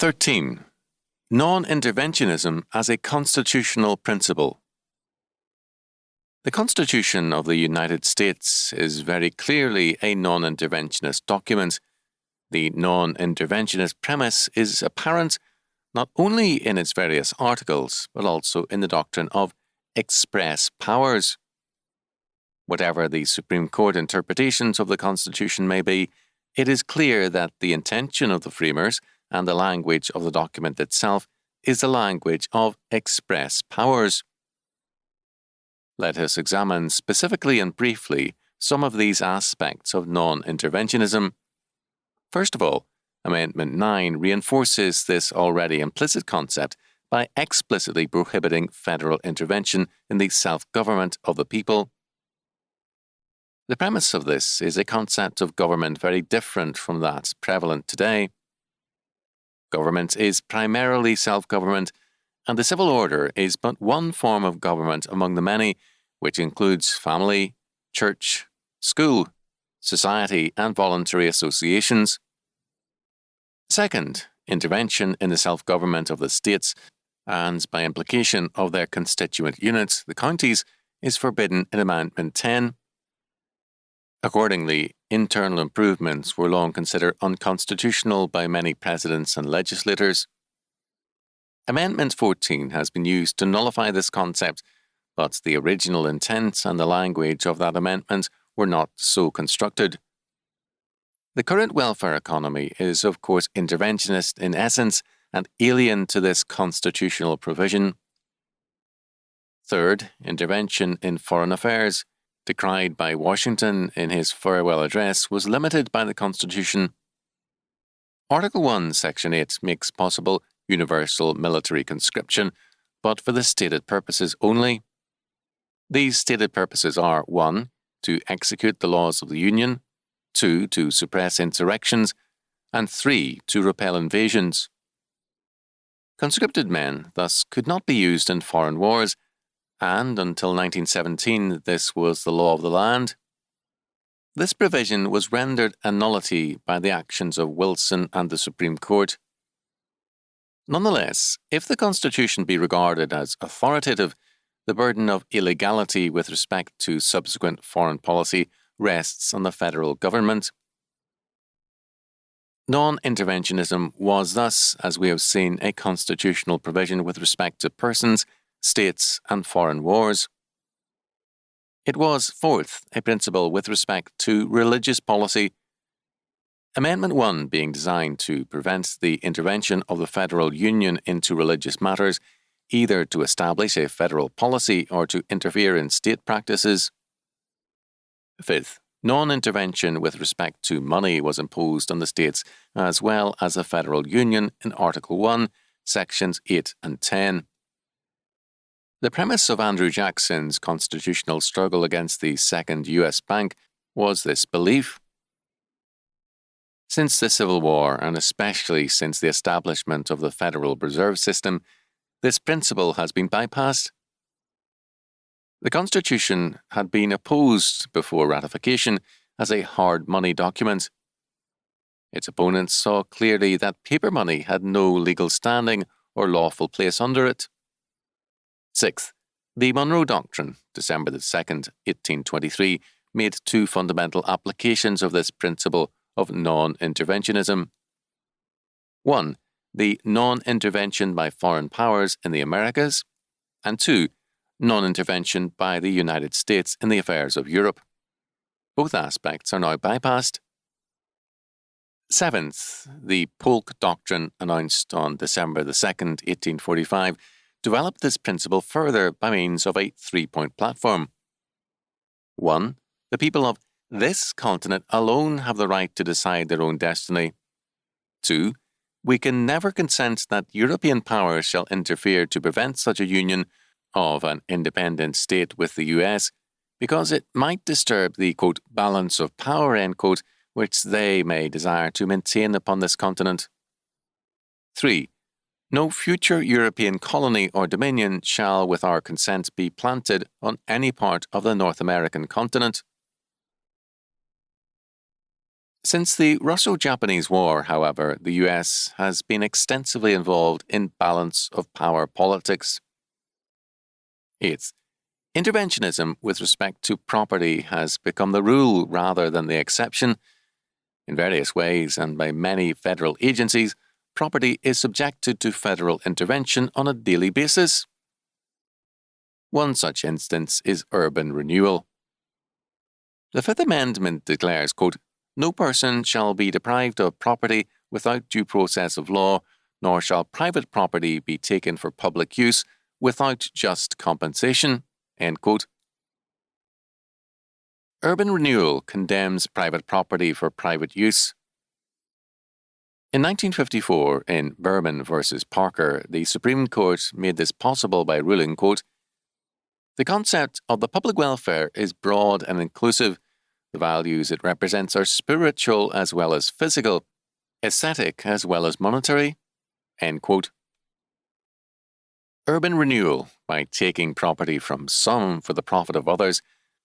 13. Non-Interventionism as a constitutional principle. The Constitution of the United States is very clearly a non-interventionist document. The non-interventionist premise is apparent not only in its various articles, but also in the doctrine of express powers. Whatever the Supreme Court interpretations of the Constitution may be, it is clear that the intention of the framers and the language of the document itself is the language of express powers. Let us examine specifically and briefly some of these aspects of non-interventionism. First of all, Amendment 9 reinforces this already implicit concept by explicitly prohibiting federal intervention in the self-government of the people. The premise of this is a concept of government very different from that prevalent today. Government is primarily self-government, and the civil order is but one form of government among the many, which includes family, church, school, society, and voluntary associations. Second, intervention in the self-government of the states, and by implication of their constituent units, the counties, is forbidden in Amendment 10. Accordingly, internal improvements were long considered unconstitutional by many presidents and legislators. Amendment 14 has been used to nullify this concept, but the original intent and the language of that amendment were not so constructed. The current welfare economy is, of course, interventionist in essence and alien to this constitutional provision. Third, intervention in foreign affairs, decried by Washington in his farewell address, was limited by the Constitution. Article 1, Section 8 makes possible universal military conscription, but for the stated purposes only. These stated purposes are 1. To execute the laws of the Union, 2. To suppress insurrections, and 3. To repel invasions. Conscripted men thus could not be used in foreign wars, and until 1917 this was the law of the land. This provision was rendered a nullity by the actions of Wilson and the Supreme Court. Nonetheless, if the Constitution be regarded as authoritative, the burden of illegality with respect to subsequent foreign policy rests on the federal government. Non-interventionism was thus, as we have seen, a constitutional provision with respect to persons, states, and foreign wars. It was, fourth, a principle with respect to religious policy. Amendment 1 being designed to prevent the intervention of the federal union into religious matters, either to establish a federal policy or to interfere in state practices. Fifth, non-intervention with respect to money was imposed on the states as well as the federal union in Article 1, Sections 8 and 10. The premise of Andrew Jackson's constitutional struggle against the Second U.S. Bank was this belief. Since the Civil War, and especially since the establishment of the Federal Reserve System, this principle has been bypassed. The Constitution had been opposed before ratification as a hard money document. Its opponents saw clearly that paper money had no legal standing or lawful place under it. Sixth, the Monroe Doctrine, December 2, 1823, made two fundamental applications of this principle of non-interventionism. 1. The non-intervention by foreign powers in the Americas, and 2. Non-intervention by the United States in the affairs of Europe. Both aspects are now bypassed. Seventh, the Polk Doctrine, announced on December 2, 1845, developed this principle further by means of a three-point platform. 1. The people of this continent alone have the right to decide their own destiny. 2. We can never consent that European powers shall interfere to prevent such a union of an independent state with the US, because it might disturb the, quote, balance of power, end quote, which they may desire to maintain upon this continent. 3. No future European colony or dominion shall, with our consent, be planted on any part of the North American continent. Since the Russo-Japanese War, however, the US has been extensively involved in balance of power politics. 8th, interventionism with respect to property has become the rule rather than the exception. In various ways and by many federal agencies, property is subjected to federal intervention on a daily basis. One such instance is urban renewal. The Fifth Amendment declares, quote, "No person shall be deprived of property without due process of law, nor shall private property be taken for public use without just compensation." End quote. Urban renewal condemns private property for private use. In 1954, in Berman v. Parker, the Supreme Court made this possible by ruling, quote, "The concept of the public welfare is broad and inclusive. The values it represents are spiritual as well as physical, aesthetic as well as monetary." End quote. Urban renewal, by taking property from some for the profit of others,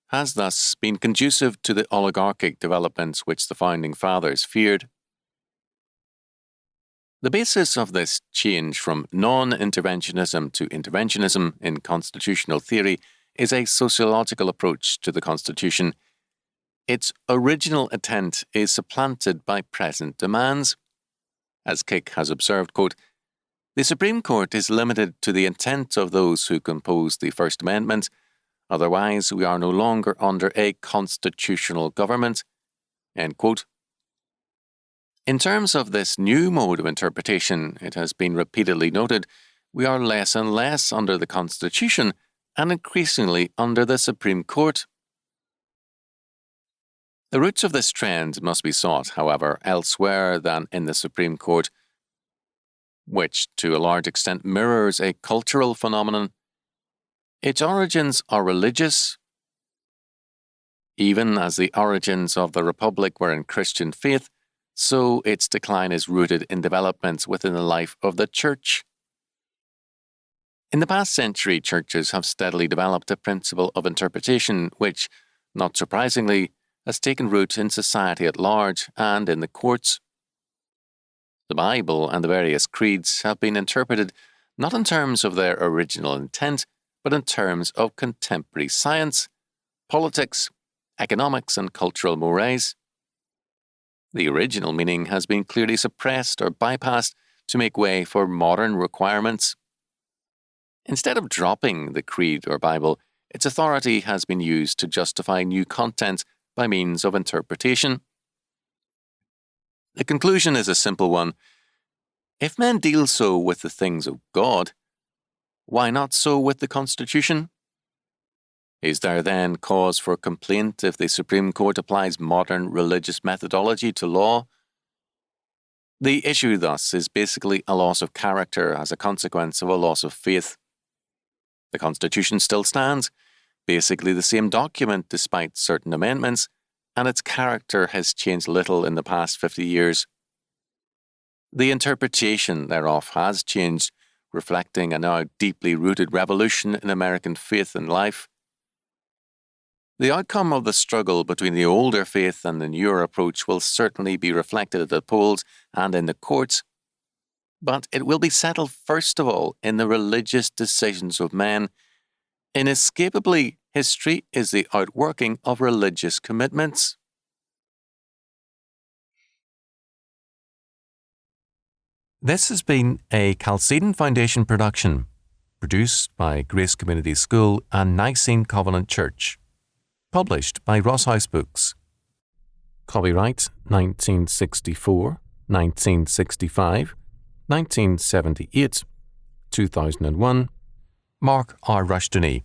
has thus been conducive to the oligarchic developments which the Founding Fathers feared. The basis of this change from non-interventionism to interventionism in constitutional theory is a sociological approach to the Constitution. Its original intent is supplanted by present demands. As Kick has observed, quote, "The Supreme Court is limited to the intent of those who compose the First Amendment. Otherwise, we are no longer under a constitutional government." End quote. In terms of this new mode of interpretation, it has been repeatedly noted, we are less and less under the Constitution and increasingly under the Supreme Court. The roots of this trend must be sought, however, elsewhere than in the Supreme Court, which to a large extent mirrors a cultural phenomenon. Its origins are religious. Even as the origins of the Republic were in Christian faith, so its decline is rooted in developments within the life of the Church. In the past century, churches have steadily developed a principle of interpretation which, not surprisingly, has taken root in society at large and in the courts. The Bible and the various creeds have been interpreted not in terms of their original intent, but in terms of contemporary science, politics, economics, and cultural mores. The original meaning has been clearly suppressed or bypassed to make way for modern requirements. Instead of dropping the creed or Bible, its authority has been used to justify new content by means of interpretation. The conclusion is a simple one. If men deal so with the things of God, why not so with the Constitution? Is there then cause for complaint if the Supreme Court applies modern religious methodology to law? The issue thus is basically a loss of character as a consequence of a loss of faith. The Constitution still stands, basically the same document despite certain amendments, and its character has changed little in the past 50 years. The interpretation thereof has changed, reflecting a now deeply rooted revolution in American faith and life. The outcome of the struggle between the older faith and the newer approach will certainly be reflected at the polls and in the courts, but it will be settled first of all in the religious decisions of men. Inescapably, history is the outworking of religious commitments. This has been a Chalcedon Foundation production, produced by Grace Community School and Nicene Covenant Church. Published by Ross House Books. Copyright 1964, 1965, 1978, 2001. Mark R. Rushdoony.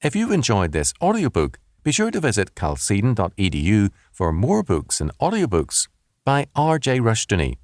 If you've enjoyed this audiobook, be sure to visit chalcedon.edu for more books and audiobooks by R.J. Rushdoony.